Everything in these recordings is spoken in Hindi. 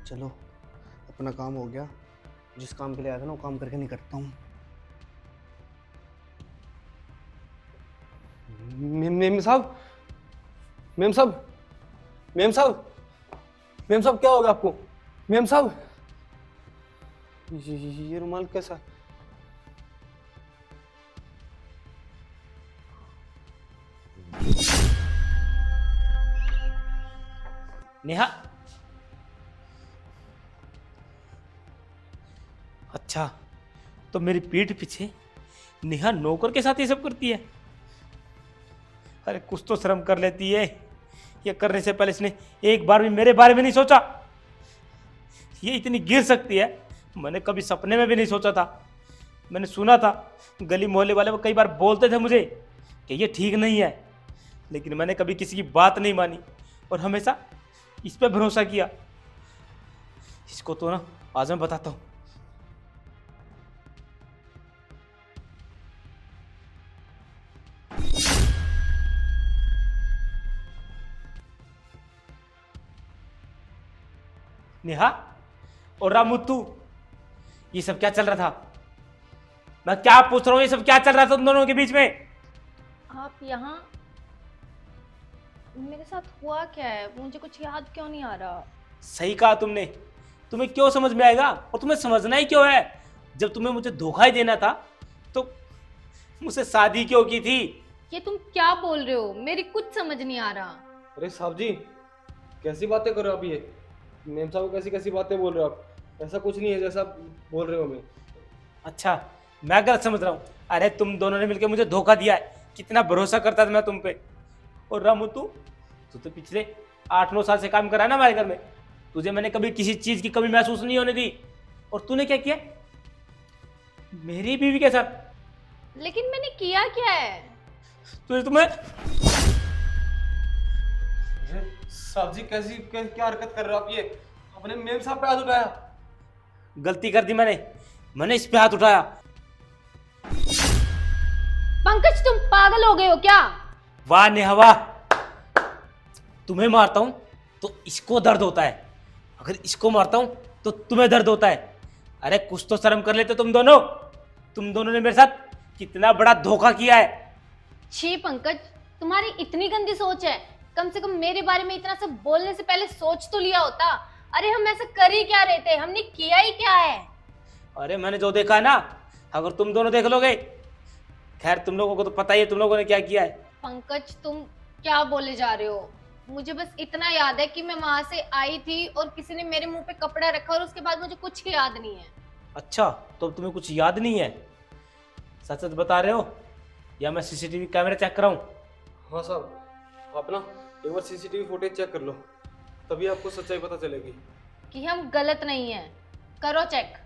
चलो अपना काम हो गया। जिस काम के लिए आया था ना वो काम करके निकलता हूँ। मेम साहब, मेम साहब, मेम साहब, मेम साहब क्या हो गया आपको? मेम साहब, ये रुमाल कैसा? नेहा, अच्छा तो मेरी पीठ पीछे नेहा नौकर के साथ ये सब करती है। अरे कुछ तो शर्म कर लेती है। ये करने से पहले इसने एक बार भी मेरे बारे में नहीं सोचा। ये इतनी गिर सकती है, मैंने कभी सपने में भी नहीं सोचा था। मैंने सुना था, गली मोहल्ले वाले वो कई बार बोलते थे मुझे कि ये ठीक नहीं है, लेकिन मैंने कभी किसी की बात नहीं मानी और हमेशा इस पे भरोसा किया। इसको तो ना आज मैं बताता हूँ। नेहा और रामुत्तू, ये सब क्या चल रहा था? मैं क्या पूछ रहा हूँ, ये सब क्या चल रहा था तुम दोनों के बीच में? आप यहाँ? मेरे साथ हुआ क्या है? मुझे कुछ याद क्यों नहीं आ रहा? सही कहा तुमने। तुम्हें क्यों समझ में आएगा, और तुम्हें समझना ही क्यों है? जब तुम्हें मुझे धोखा ही देना था तो मुझसे शादी क्यों की थी? ये तुम क्या बोल रहे हो? मेरी कुछ समझ नहीं आ रहा। अरे साहब जी, कैसी बातें कर रहे हो आप? ये मेम साहब कैसी कैसी बातें बोल रहे हो आप? ऐसा कुछ नहीं है जैसा आप बोल रहे हो। मैं अच्छा, मैं गलत समझ रहा हूँ? अरे तुम दोनों ने मिलकर मुझे धोखा दिया है। कितना भरोसा करता था मैं तुम पे। और रामू, तू तो पिछले 8-9 साल से काम कर रहा है ना हमारे घर में। तुझे मैंने कभी किसी चीज की कमी महसूस नहीं होने दी। और तूने क्या किया मेरी बीवी के साथ? लेकिन मैंने किया क्या है? तुम्हें साहब जी क्या हरकत कर रहे हो आप? ये आपने मेम साहब पे हाथ उठाया। गलती कर दी मैंने इस पे हाथ उठाया। पंकज, तुम पागल हो गए हो क्या? वाह नेहा वाह, तुम्हें मारता हूं तो इसको दर्द होता है, अगर इसको मारता हूं तो तुम्हें दर्द होता है। अरे कुछ तो शर्म कर लेते तुम दोनों ने मेरे साथ कितना बड़ा धोखा किया है। छी पंकज, तुम्हारी इतनी गंदी सोच है। कम से कम मेरे बारे में इतना सब बोलने से पहले सोच तो लिया होता। अरे हम ऐसा कर ही क्या रहे थे? हमने किया ही क्या है? अरे मैंने जो देखा है ना, अगर तुम दोनों देख लोगे, खैर तुम लोगों को तो पता ही है तुम लोगों ने क्या किया है। पंकज, तुम क्या बोले जा रहे हो? मुझे बस इतना याद है कि मैं वहां से आई थी और किसी ने मेरे मुंह पे कपड़ा रखा और उसके बाद मुझे कुछ याद नहीं है। अच्छा, तो तुम्हें कुछ याद नहीं है? सच सच बता रहे हो या मैं सीसीटीवी कैमरे चेक कराऊं? हाँ साहब, आप ना एक बार सीसीटीवी फुटेज चेक कर लो, तभी आपको सच्चाई पता चलेगी कि हम गलत नहीं है। करो चेक।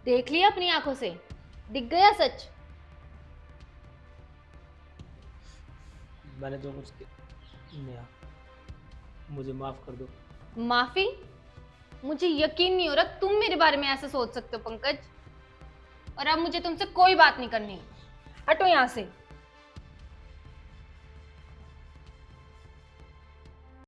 देख लिया अपनी आंखों से? दिख गया सच? मैंने जो कुछ किया, नेहा मुझे माफ कर दो। माफी? मुझे यकीन नहीं हो रहा तुम मेरे बारे में ऐसा सोच सकते हो पंकज। और अब मुझे तुमसे कोई बात नहीं करनी। हटो यहाँ से।